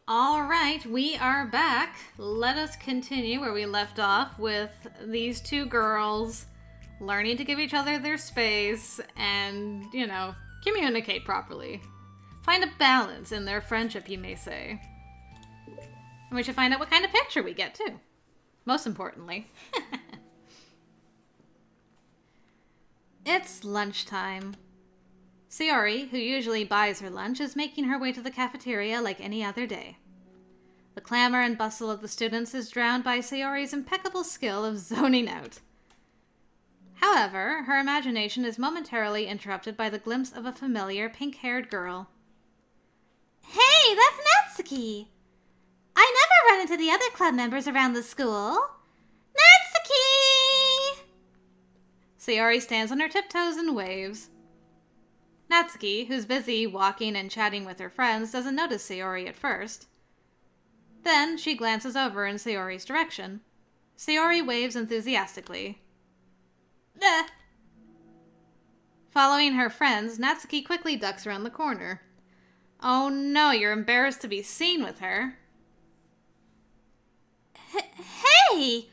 All right, we are back. Let us continue where we left off with these two girls learning to give each other their space and, communicate properly. Find a balance in their friendship, you may say. And we should find out what kind of picture we get, too. Most importantly. It's lunchtime. Sayori, who usually buys her lunch, is making her way to the cafeteria like any other day. The clamor and bustle of the students is drowned by Sayori's impeccable skill of zoning out. However, her imagination is momentarily interrupted by the glimpse of a familiar pink-haired girl. Hey, that's Natsuki! I never run into the other club members around the school. Natsuki! Sayori stands on her tiptoes and waves. Natsuki, who's busy walking and chatting with her friends, doesn't notice Sayori at first. Then she glances over in Sayori's direction. Sayori waves enthusiastically. Following her friends, Natsuki quickly ducks around the corner. Oh no, you're embarrassed to be seen with her. Hey!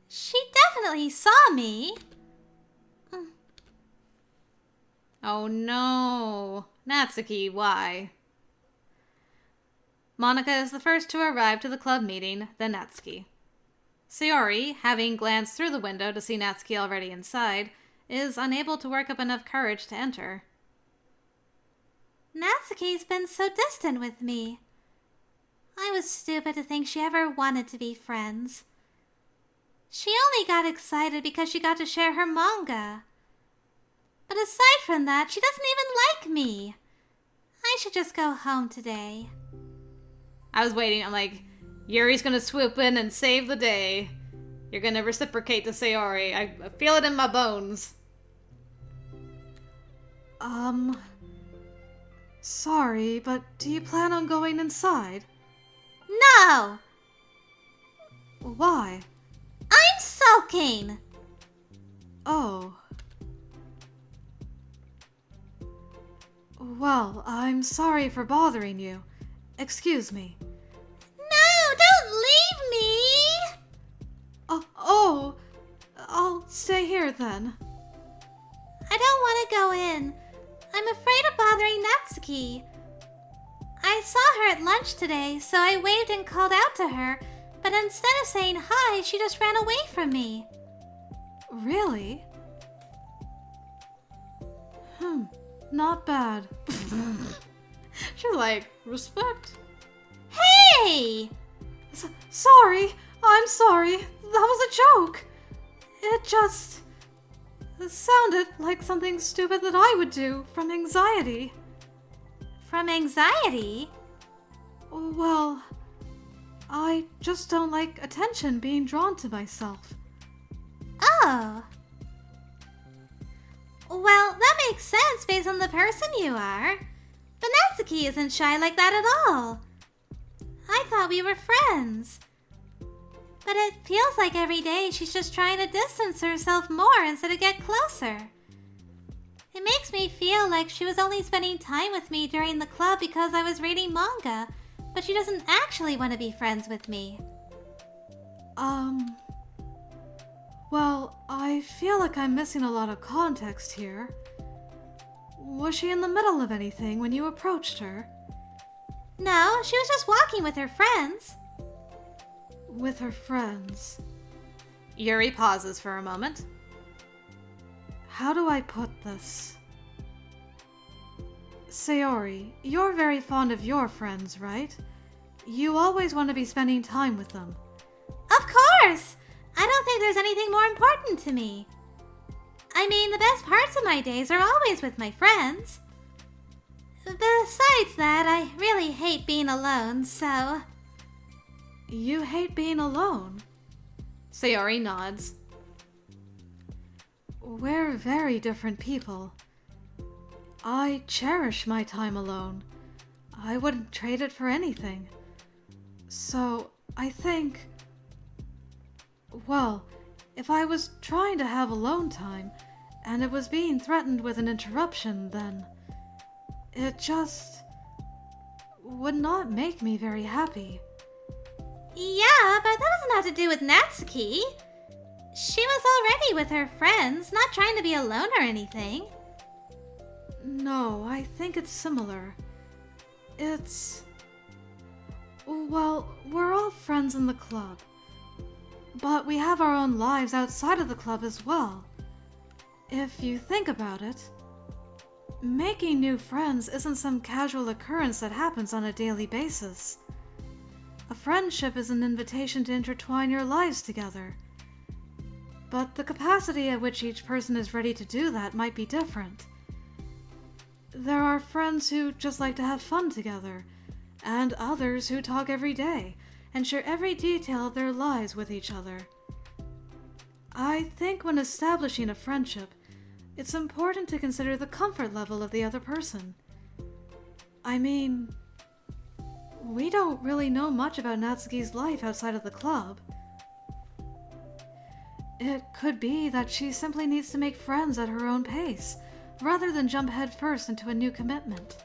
She definitely saw me. Oh no. Natsuki, why? Monika is the first to arrive to the club meeting, then Natsuki. Sayori, having glanced through the window to see Natsuki already inside, is unable to work up enough courage to enter. Natsuki's been so distant with me. I was stupid to think she ever wanted to be friends. She only got excited because she got to share her manga. But aside from that, she doesn't even like me. I should just go home today. I was waiting. I'm like, Yuri's gonna swoop in and save the day. You're gonna reciprocate to Sayori. I feel it in my bones. Sorry, but do you plan on going inside? No! Why? I'm sulking! Oh. Well, I'm sorry for bothering you. Excuse me. No, don't leave me! I'll stay here then. I don't want to go in. I'm afraid of bothering Natsuki. I saw her at lunch today, so I waved and called out to her, but instead of saying hi, she just ran away from me. Really? Not bad. She's like, respect. Hey! Sorry! I'm sorry. That was a joke. It just sounded like something stupid that I would do from anxiety. From anxiety? Well, I just don't like attention being drawn to myself. Oh. Well, that makes sense based on the person you are. But Natsuki isn't shy like that at all. I thought we were friends. But it feels like every day she's just trying to distance herself more instead of get closer. It makes me feel like she was only spending time with me during the club because I was reading manga, but she doesn't actually want to be friends with me. Well, I feel like I'm missing a lot of context here. Was she in the middle of anything when you approached her? No, she was just walking with her friends. With her friends. Yuri pauses for a moment. How do I put this? Sayori, you're very fond of your friends, right? You always want to be spending time with them. Of course! I don't think there's anything more important to me. I mean, the best parts of my days are always with my friends. Besides that, I really hate being alone, so... You hate being alone? Sayori nods. We're very different people. I cherish my time alone. I wouldn't trade it for anything. So, I think... Well, if I was trying to have alone time, and it was being threatened with an interruption, then... It just... would not make me very happy. Yeah, but that doesn't have to do with Natsuki. She was already with her friends, not trying to be alone or anything. No, I think it's similar. Well, we're all friends in the club. But we have our own lives outside of the club as well. If you think about it, making new friends isn't some casual occurrence that happens on a daily basis. A friendship is an invitation to intertwine your lives together. But the capacity at which each person is ready to do that might be different. There are friends who just like to have fun together, and others who talk every day and share every detail of their lives with each other. I think when establishing a friendship, it's important to consider the comfort level of the other person. I mean, we don't really know much about Natsuki's life outside of the club. It could be that she simply needs to make friends at her own pace, rather than jump headfirst into a new commitment.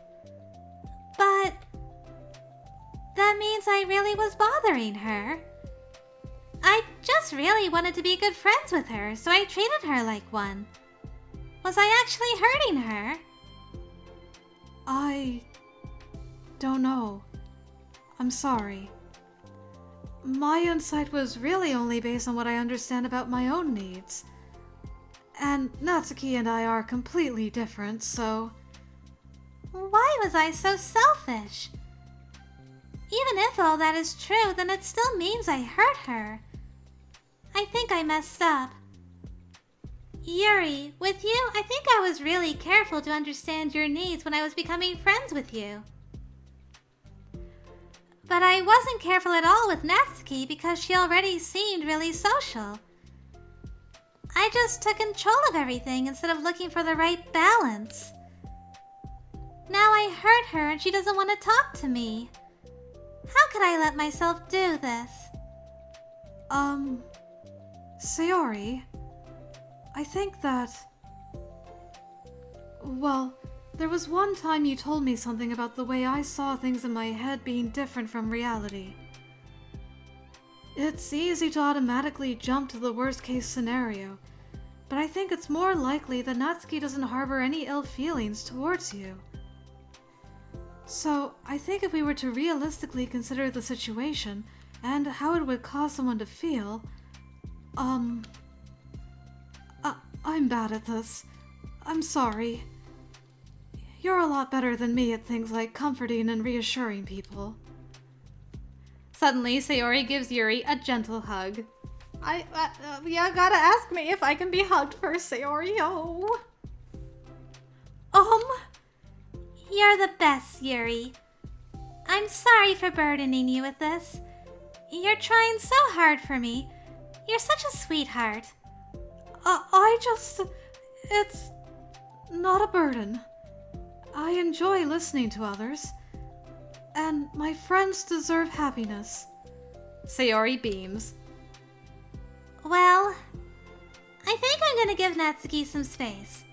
But that means I really was bothering her. I just really wanted to be good friends with her, so I treated her like one. Was I actually hurting her? I don't know. I'm sorry. My insight was really only based on what I understand about my own needs. And Natsuki and I are completely different, so... Why was I so selfish? Even if all that is true, then it still means I hurt her. I think I messed up. Yuri, with you, I think I was really careful to understand your needs when I was becoming friends with you. But I wasn't careful at all with Natsuki because she already seemed really social. I just took control of everything instead of looking for the right balance. Now I hurt her and she doesn't want to talk to me. How could I let myself do this? Sayori, I think that... Well, there was one time you told me something about the way I saw things in my head being different from reality. It's easy to automatically jump to the worst-case scenario, but I think it's more likely that Natsuki doesn't harbor any ill feelings towards you. So, I think if we were to realistically consider the situation and how it would cause someone to feel, I'm bad at this. I'm sorry. You're a lot better than me at things like comforting and reassuring people. Suddenly, Sayori gives Yuri a gentle hug. You gotta ask me if I can be hugged first, Sayori. Oh. You're the best, Yuri. I'm sorry for burdening you with this. You're trying so hard for me. You're such a sweetheart. It's not a burden. I enjoy listening to others, and my friends deserve happiness. Sayori beams. Well, I think I'm gonna give Natsuki some space.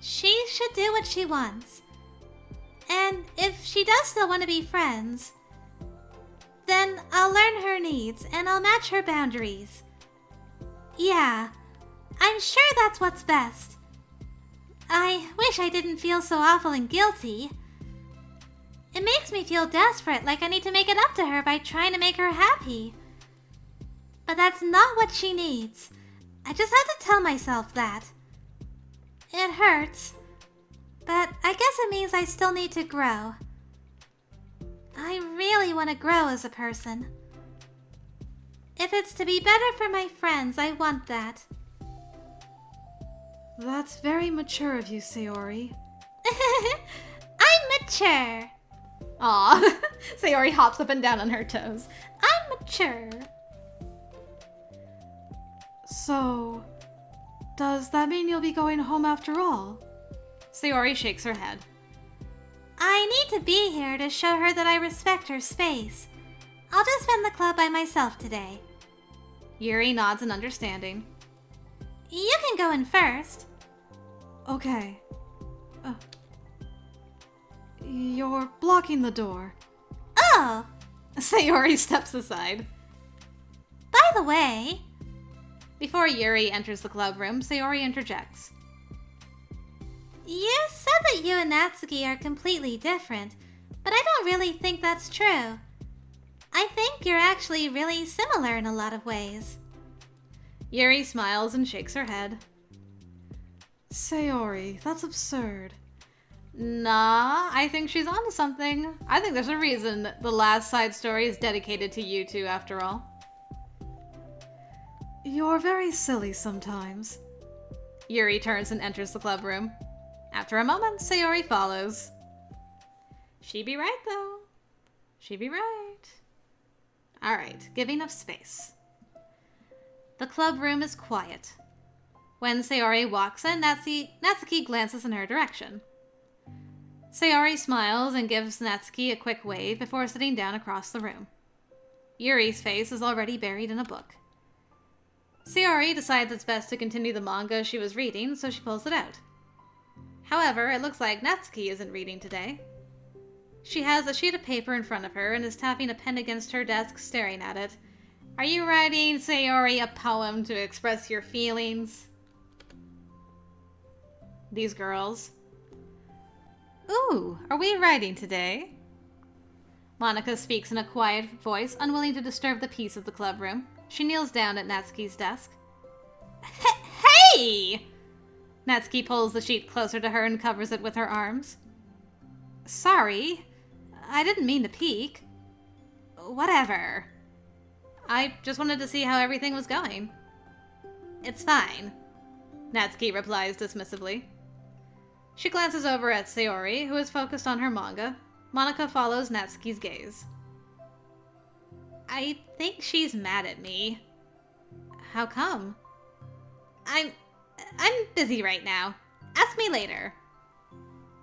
She should do what she wants. And if she does still want to be friends, then I'll learn her needs and I'll match her boundaries. Yeah, I'm sure that's what's best. I wish I didn't feel so awful and guilty. It makes me feel desperate, like I need to make it up to her by trying to make her happy. But that's not what she needs. I just have to tell myself that. It hurts, but I guess it means I still need to grow. I really want to grow as a person. If it's to be better for my friends, I want that. That's very mature of you, Sayori. I'm mature. Aw, Sayori hops up and down on her toes. I'm mature. So, does that mean you'll be going home after all? Sayori shakes her head. I need to be here to show her that I respect her space. I'll just spend the club by myself today. Yuri nods in understanding. You can go in first. Okay. You're blocking the door. Oh, Sayori steps aside. by the way, Before Yuri enters the club room, Sayori interjects. you said that you and Natsuki are completely different, but I don't really think that's true. I think you're actually really similar in a lot of ways. Yuri smiles and shakes her head. Sayori, that's absurd. Nah, I think she's onto something. I think there's a reason the last side story is dedicated to you two, after all. You're very silly sometimes. Yuri turns and enters the club room. After a moment, Sayori follows. She be right, though. She be right. Alright, giving of space. The club room is quiet. When Sayori walks in, Natsuki glances in her direction. Sayori smiles and gives Natsuki a quick wave before sitting down across the room. Yuri's face is already buried in a book. Sayori decides it's best to continue the manga she was reading, so she pulls it out. However, it looks like Natsuki isn't reading today. She has a sheet of paper in front of her and is tapping a pen against her desk, staring at it. Are you writing, Sayori, a poem to express your feelings? These girls. Ooh, are we writing today? Monika speaks in a quiet voice, unwilling to disturb the peace of the club room. She kneels down at Natsuki's desk. Hey! Natsuki pulls the sheet closer to her and covers it with her arms. Sorry, I didn't mean to peek. Whatever. I just wanted to see how everything was going. It's fine, Natsuki replies dismissively. She glances over at Sayori, who is focused on her manga. Monika follows Natsuki's gaze. I think she's mad at me. How come? I'm busy right now. Ask me later.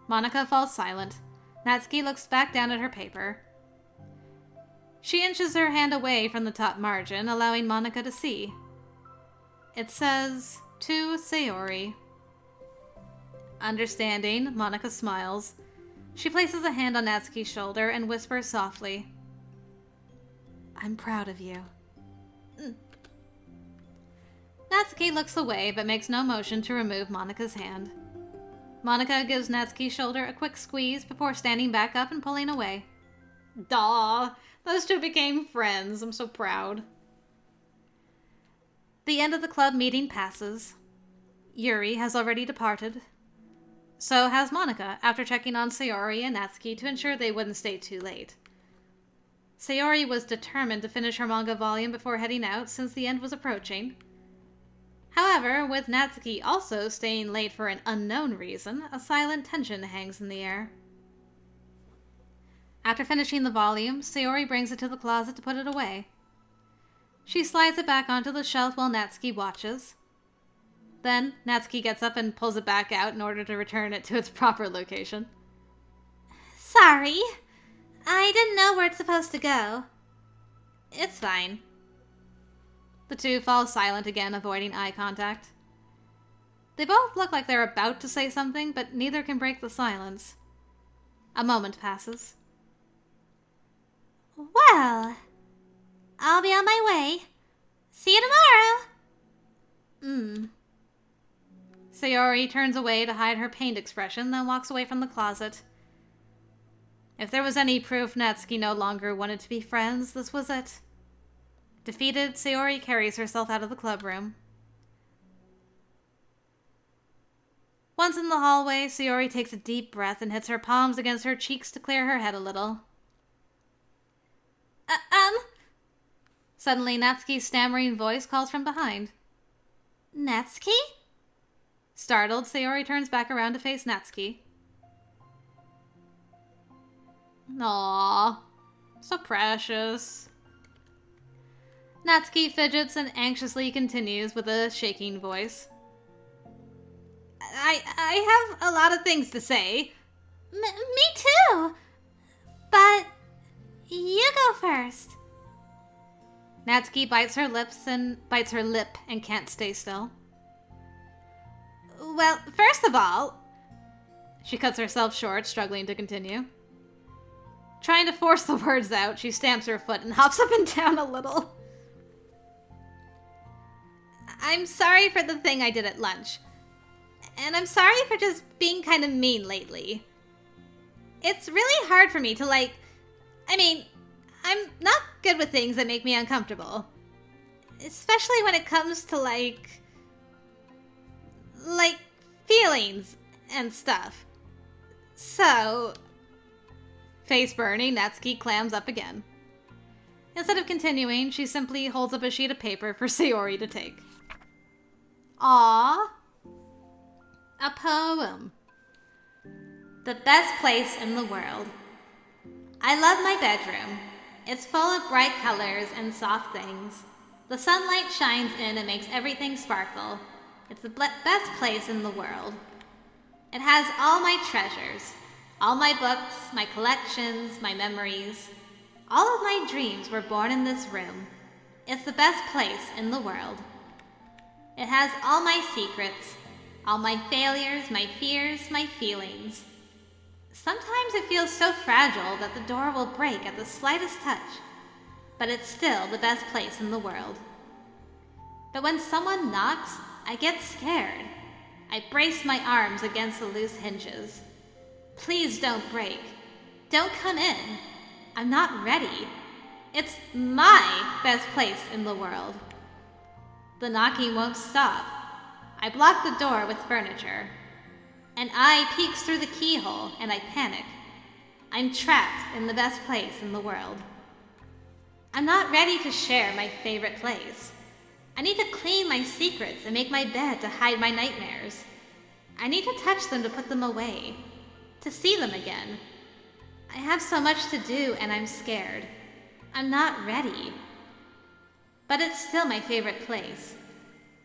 Monika falls silent. Natsuki looks back down at her paper. She inches her hand away from the top margin, allowing Monika to see. It says, to Sayori. Understanding, Monika smiles. She places a hand on Natsuki's shoulder and whispers softly. I'm proud of you. Natsuki looks away but makes no motion to remove Monika's hand. Monika gives Natsuki's shoulder a quick squeeze before standing back up and pulling away. Duh! Those two became friends. I'm so proud. The end of the club meeting passes. Yuri has already departed. So has Monika, after checking on Sayori and Natsuki to ensure they wouldn't stay too late. Sayori was determined to finish her manga volume before heading out since the end was approaching. However, with Natsuki also staying late for an unknown reason, a silent tension hangs in the air. After finishing the volume, Sayori brings it to the closet to put it away. She slides it back onto the shelf while Natsuki watches. Then, Natsuki gets up and pulls it back out in order to return it to its proper location. Sorry. I didn't know where it's supposed to go. It's fine. The two fall silent again, avoiding eye contact. They both look like they're about to say something, but neither can break the silence. A moment passes. Well, I'll be on my way. See you tomorrow. Sayori turns away to hide her pained expression, then walks away from the closet. If there was any proof Natsuki no longer wanted to be friends, this was it. Defeated, Sayori carries herself out of the club room. Once in the hallway, Sayori takes a deep breath and hits her palms against her cheeks to clear her head a little. Suddenly, Natsuki's stammering voice calls from behind. Natsuki? Startled, Sayori turns back around to face Natsuki. Aww, so precious. Natsuki fidgets and anxiously continues with a shaking voice. I have a lot of things to say. Me too. But you go first. Natsuki bites her lip and can't stay still. Well, first of all, she cuts herself short, struggling to continue. Trying to force the words out, she stamps her foot and hops up and down a little. I'm sorry for the thing I did at lunch. And I'm sorry for just being kind of mean lately. It's really hard for me to I'm not good with things that make me uncomfortable. Especially when it comes to like feelings and stuff. So, face burning, Natsuki clams up again. Instead of continuing, she simply holds up a sheet of paper for Sayori to take. Aww. A poem. The best place in the world. I love my bedroom. It's full of bright colors and soft things. The sunlight shines in and makes everything sparkle. It's the best place in the world. It has all my treasures. All my books, my collections, my memories. All of my dreams were born in this room. It's the best place in the world. It has all my secrets, all my failures, my fears, my feelings. Sometimes it feels so fragile that the door will break at the slightest touch, but it's still the best place in the world. But when someone knocks, I get scared. I brace my arms against the loose hinges. Please don't break. Don't come in. I'm not ready. It's my best place in the world. The knocking won't stop. I block the door with furniture. An eye peeks through the keyhole, and I panic. I'm trapped in the best place in the world. I'm not ready to share my favorite place. I need to clean my secrets and make my bed to hide my nightmares. I need to touch them to put them away, to see them again. I have so much to do, and I'm scared. I'm not ready. But it's still my favorite place.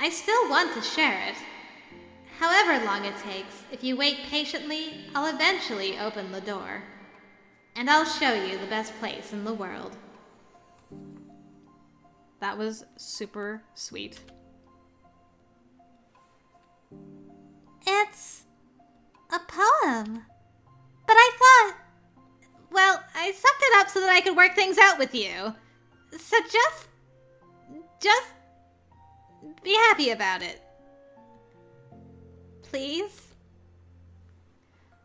I still want to share it. However long it takes, if you wait patiently, I'll eventually open the door. And I'll show you the best place in the world. That was super sweet. It's a poem. But I thought, well, I sucked it up so that I could work things out with you. So just be happy about it. Please?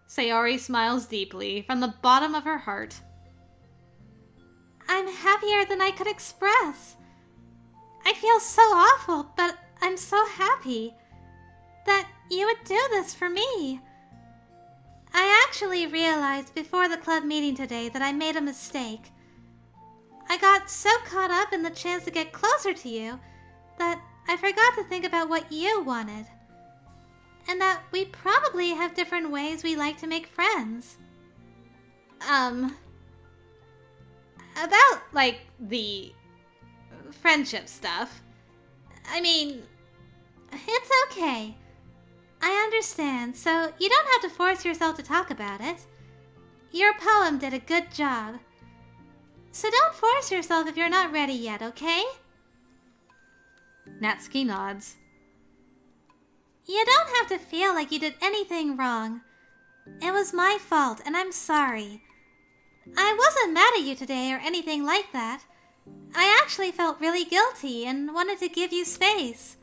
Sayori smiles deeply from the bottom of her heart. I'm happier than I could express. I feel so awful, but I'm so happy that you would do this for me. I actually realized before the club meeting today that I made a mistake. I got so caught up in the chance to get closer to you that I forgot to think about what you wanted. And that we probably have different ways we like to make friends. About, the friendship stuff. I mean, it's okay. I understand, so you don't have to force yourself to talk about it. Your poem did a good job. So don't force yourself if you're not ready yet, okay? Natsuki nods. You don't have to feel like you did anything wrong. It was my fault, and I'm sorry. I wasn't mad at you today or anything like that. I actually felt really guilty and wanted to give you space.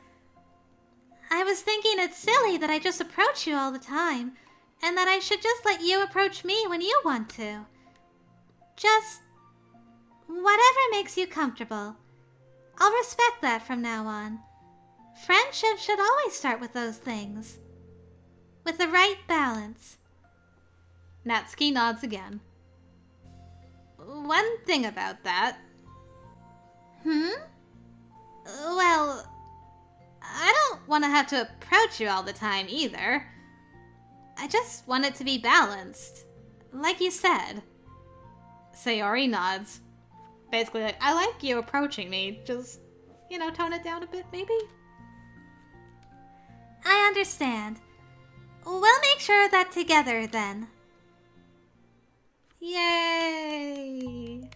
I was thinking it's silly that I just approach you all the time, and that I should just let you approach me when you want to. Just whatever makes you comfortable. I'll respect that from now on. Friendship should always start with those things. With the right balance. Natsuki nods again. One thing about that. Well, I don't want to have to approach you all the time either. I just want it to be balanced. Like you said. Sayori nods. Basically, I like you approaching me. Just, tone it down a bit, maybe? I understand. We'll make sure of that together, then. Yay!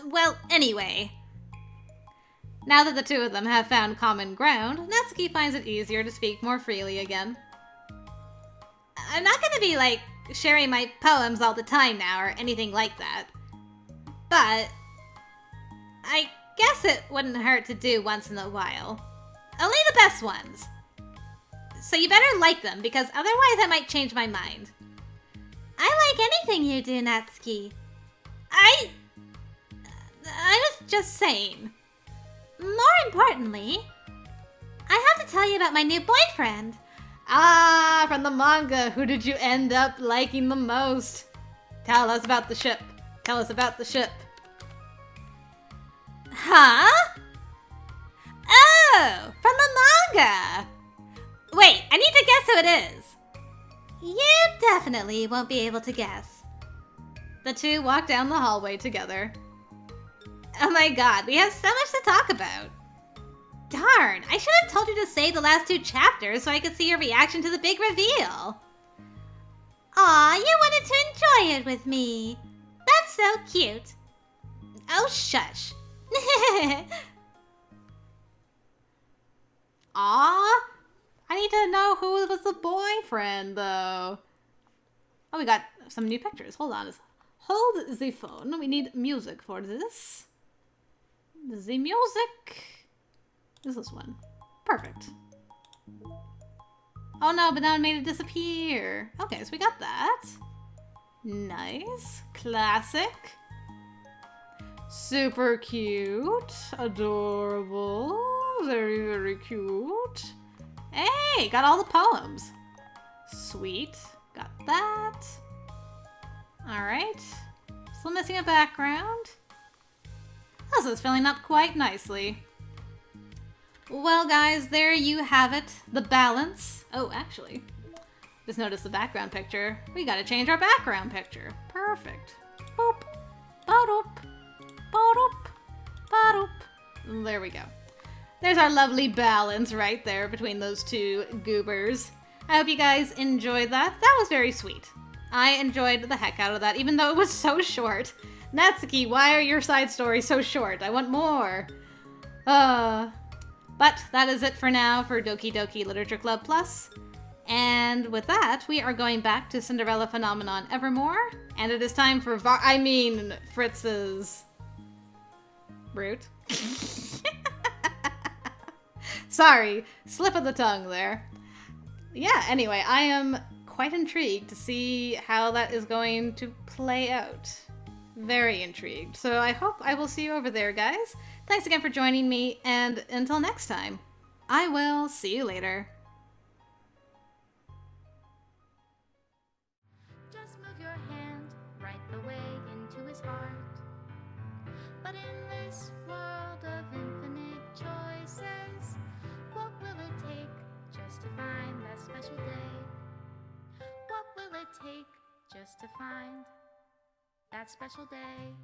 Well, anyway. Now that the two of them have found common ground, Natsuki finds it easier to speak more freely again. I'm not gonna be, sharing my poems all the time now or anything like that. But I guess it wouldn't hurt to do once in a while. Only the best ones. So you better like them, because otherwise I might change my mind. I like anything you do, Natsuki. I was just saying. More importantly, I have to tell you about my new boyfriend. Ah, from the manga, who did you end up liking the most? Tell us about the ship. Tell us about the ship. Huh? Oh, from the manga. Wait, I need to guess who it is. You definitely won't be able to guess. The two walk down the hallway together. Oh my god, we have so much to talk about. Darn, I should have told you to save the last 2 chapters so I could see your reaction to the big reveal. Aw, you wanted to enjoy it with me. That's so cute. Oh, shush. Aw, I need to know who was the boyfriend, though. Oh, we got some new pictures. Hold on. Hold the phone. We need music for this. The music. This is one. Perfect. Oh no, but now it made it disappear. Okay, so we got that. Nice. Classic. Super cute. Adorable. Very, very cute. Hey, got all the poems. Sweet. Got that. Alright. Still missing a background. This is filling up quite nicely. Well, guys, there you have it. The balance. Oh, actually, just noticed the background picture. We gotta change our background picture. Perfect. Boop. Ba-doop. Ba-doop. Ba-doop. There we go. There's our lovely balance right there between those two goobers. I hope you guys enjoyed that. That was very sweet. I enjoyed the heck out of that, even though it was so short. Natsuki, why are your side stories so short? I want more. But that is it for now for Doki Doki Literature Club Plus. And with that, we are going back to Cinderella Phenomenon Evermore. And it is time for Fritz's... Brute. Sorry, slip of the tongue there. Yeah, anyway, I am quite intrigued to see how that is going to play out. Very intrigued. So I hope I will see you over there, guys. Thanks again for joining me, and until next time, I will see you later. Just move your hand right the way into his heart. But in this world of infinite choices, what will it take just to find that special day? What will it take just to find that special day?